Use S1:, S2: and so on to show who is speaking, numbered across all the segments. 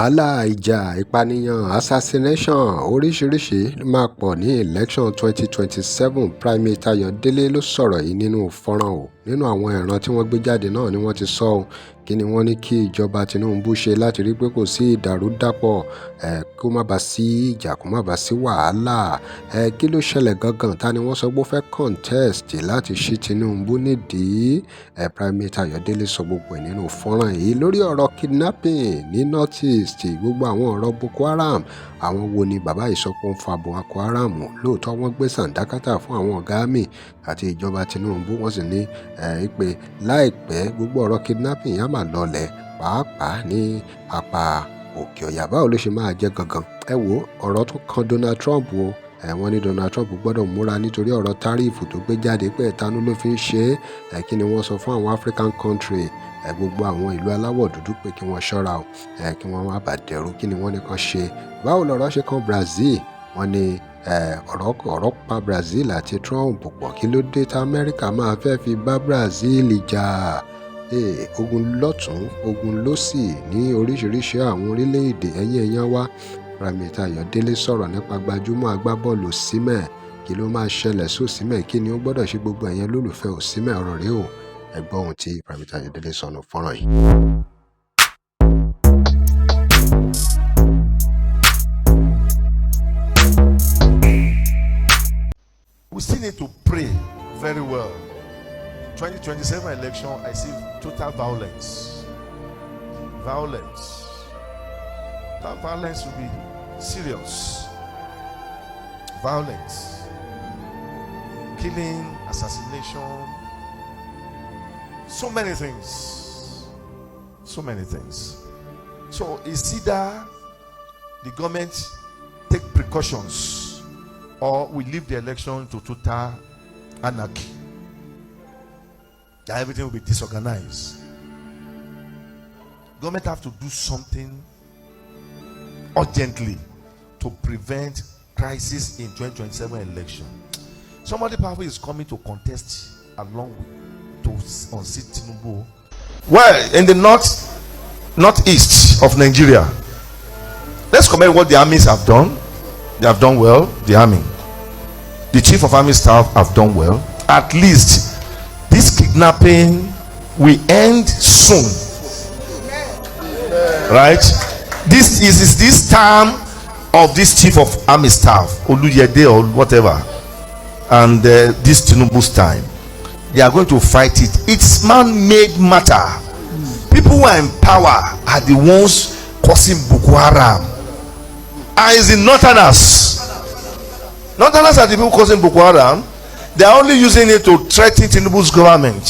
S1: wàhálà ìjà ìpànìyàn assassination oríṣiríṣiì máa pọ̀ ní election 2027. Primate Ayọ̀délé ló sọ̀rọ̀ yìí nínú fọ́nrán nínú àwọn ìran tí wọ́n gbé jáde náà ni wọ́n ti sọ kí ni wọ́n ní kí ìjọba Tinubu ṣe láti rí pé kò sí ìdàrúdàpọ̀ kó má bàa sí ìjà kó má bàa sí wàhálà kí ló ṣẹlẹ̀ gangan ta ni wọ́n sọ pé ó fẹ́ contest láti ṣí Tinubu nídìí Primate Ayọ̀délé sọ gbogbo ẹ̀ nínú fọ́nrán yìí lórí ọ̀rọ̀ kidnapping ní North East gbogbo àwọn ọ̀rọ̀ Boko Haram àwọn wo ni bàbá ìsọpọ̀ ń fa Boko Haram lóòótọ́ wọ́n gbé sàǹdákátà fún àwọn ọ̀gá àmì àti ìjọba Tinubu wọ́n sì ní pé láìpẹ́ gbogbo ọ̀rọ̀ kidnapping yá mà lọlẹ̀ pàápàá ní apá òkè ọ̀yà báwo ló ṣe máa jẹ́ gangan wo ọ̀rọ̀ tó kan Donald Trump wọ́n ní Donald Trump gbọ́dọ̀ múra nítorí ọ̀rọ̀ tárífù tó gbé jáde pé ẹ̀tanú ló fi ń ṣe kí ni wọ́n sọ fún àwọn African country gbogbo àwọn ìlú aláwọ̀ dúdú pé kí wọ́n ṣọ́ra kí wọ́n má bàa dẹ̀rù kí ni wọ́n ní kan ṣe báwo lọ̀rọ̀ ṣe kan Brazil wọ́n ní ọ̀rọ̀ pa Brazil àti Trump pọ̀ kí ló dé tá Amẹ́ríkà máa fẹ́ fi bá Brazil jà ogun lọ́tún ogun lósì ní oríṣiríṣi àwọn orílẹ̀-èdè ẹ̀yàn wa Primate Ayọ̀délé sọ̀rọ̀ nípa gbajúmọ̀ agbábọ́ọ̀lù Osimhen kí ló máa ṣẹlẹ̀ sí Osimhen kí ni ó gbọ́dọ̀ ṣe gbogbo ẹ̀yẹn lólùfẹ́ Osimhen ọ̀rọ̀ rèé ẹgbọ́n ohun tí Primate Ayọ̀délé sọnù fọ́nrán yìí.
S2: We still need to pray very well. 2027 election, I see total violence. That violence will be serious. Violence, killing, assassination, so many things. So it's either the government take precautions or we leave the election to total anarchy. That everything will be disorganized. Government have to do something urgently to prevent crisis in 2027 election. Somebody powerful is coming to contest along with to unseat Tinubu. Well, in the northeast of Nigeria, let's compare what the armies have done. They have done well. The army, the chief of army staff have done well. At least this kidnapping will end soon, right? This is this time of this chief of army staff, Oluyede or whatever, and this Tinubu's time. They are going to fight it. It's man-made matter. People who are in power are the ones causing Boko Haram. And it's the Northerners. Northerners are the people causing Boko Haram. They are only using it to threaten Tinubu's government.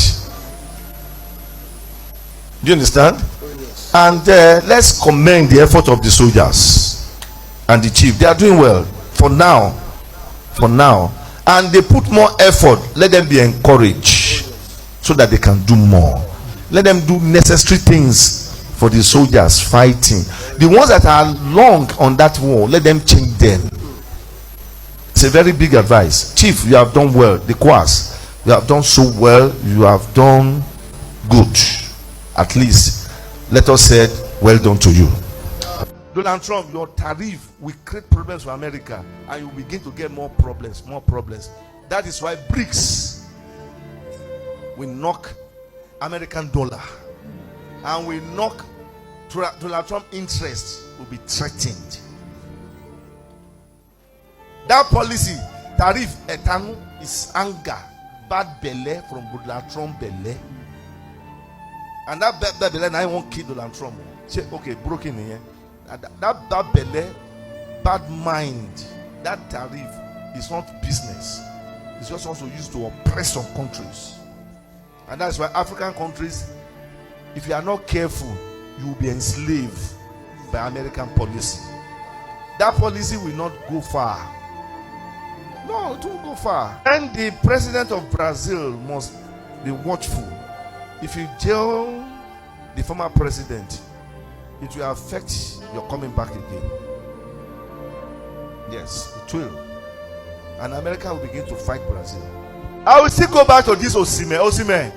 S2: Do you understand? And let's commend the effort of the soldiers and the chief. They are doing well for now. And they put more effort. Let them be encouraged so that they can do more. Let them do necessary things for the soldiers fighting. The ones that are long on that war, let them change them. It's a very big advice. Chief, you have done well. The Kwas, you have done so well. You have done good. At least let us say well done to you. Donald Trump, your tariff will create problems for America, and you begin to get more problems. That is why BRICS will knock American dollar, and will knock Donald Trump interest will be threatened. That policy, tariff etanu, is anger, bad belly from Donald Trump belly. And that belly now won't kill Donald Trump. Say, okay, broken here. That belly, bad mind, that tariff is not business. It's just also used to oppress some countries. And that's why African countries, if you are not careful, you will be enslaved by American policy. That policy will not go far. No, it won't go far. And the president of Brazil must be watchful. If you jail the former president, it will affect your coming back again. Yes, it will. And America will begin to fight Brazil. I will still go back to this Osimhen.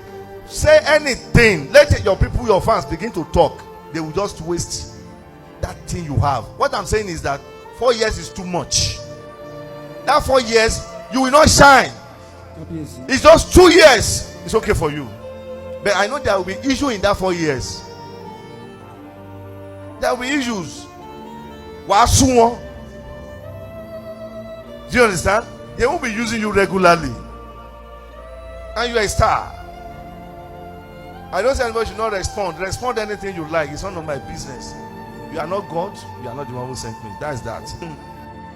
S2: Say anything. Let your people, your fans begin to talk. They will just waste that everything you have. What I'm saying is that 4 years is too much. That 4 years, you will not shine. It's just 2 years. It's okay for you. But I know there will be issue in that 4 years. There will be issues. Do you understand? They won't be using you regularly. And you're a star. I don't say anybody should not respond. Respond anything you like. It's none of my business. You are not God. You are not the one who sent me. That's that.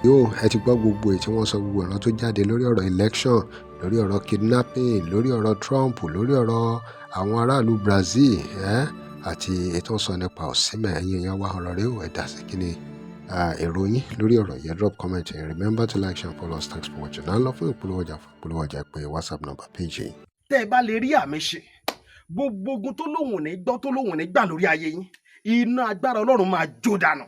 S1: Yóò ẹ ti gbọ́ gbogbo èyí tí wọ́n sọ, gbogbo ọ̀rọ̀ tó jáde lórí ọ̀rọ̀ election, lórí ọ̀rọ̀ kidnapping, lórí ọ̀rọ̀ Trump, lórí ọ̀rọ̀ àwọn aráàlú Brazil àti ètò sọ nípa Osimhen. Ẹ̀yin èèyàn wa ọ̀rọ̀ rẹ̀ ò ẹ̀dá sí kí ni èrò yín lórí ọ̀rọ̀ yẹn. Drop comment and remember to like, share and follow us. Thanks for watching. Náà lọ fún ìpolówó ọjà pé WhatsApp number page.
S3: Tẹ́ ẹ bá lè rí àmì ṣe gbogbo ogun tó lóhùn ní gbọ́ tó lóhùn ní gbà lórí ayé yín, iná agbára Ọlọ́run máa jó dànù.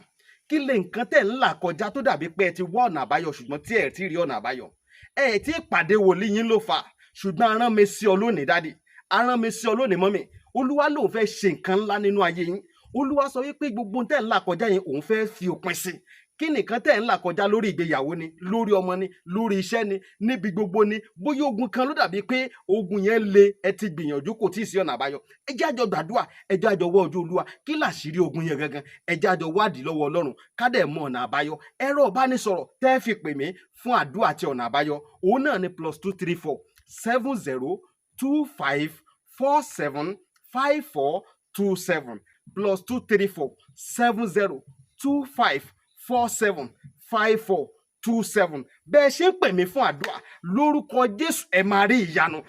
S3: Kí lè nǹkan tẹ̀ ń là kọjá tó dàbí pé ẹ ti wá ọ̀nà àbáyọ ṣùgbọ́n tí ẹ ti rí ọ̀nà àbáyọ. Ẹ ti pàdé wòlíì yín ló fà, ṣùgbọ́n arán mi sí ọ lónìí dádì, arán mi sí ọ lónìí mọ́mì. Olúwa lòun fẹ́ ṣe nǹkan ńlá nínú ayé yín. Olúwa sọ wípé gbogbo tẹ̀ ń là kọjá yẹn òun fẹ́ fi òpin sí. Kí nìkan tẹ̀ ń là kọjá lórí ìgbéyàwó ni, lórí ọmọ ni, lórí iṣẹ́ ni, níbi gbogbo ni, bóyá ogun kan ló dàbí pé ogun yẹn le, ẹ ti gbìyànjú kò tí ì sí ọ̀nà àbáyọ. Ẹ jẹ́ àjọ gbàdúrà, ẹ jẹ́ àjọ wá ojú Olúwa. Kí làṣírí ogun yẹn gangan? Ẹ jẹ́ àjọ wádìí lọ́wọ́ Ọlọ́run ká dẹ̀ mọ ọ̀nà àbáyọ. Ẹ̀rọ ìbánisọ̀rọ̀ tẹ́ fi pè mí fún àdúrà àti ọ̀nà àbáyọ òun náà ni +234 70 25 47 5427 +234 70 25 47 5427. Bẹ́ẹ̀ ṣe ń pè mí fún àdúrà lórúkọ Jésù ẹ máa rí ìyanu.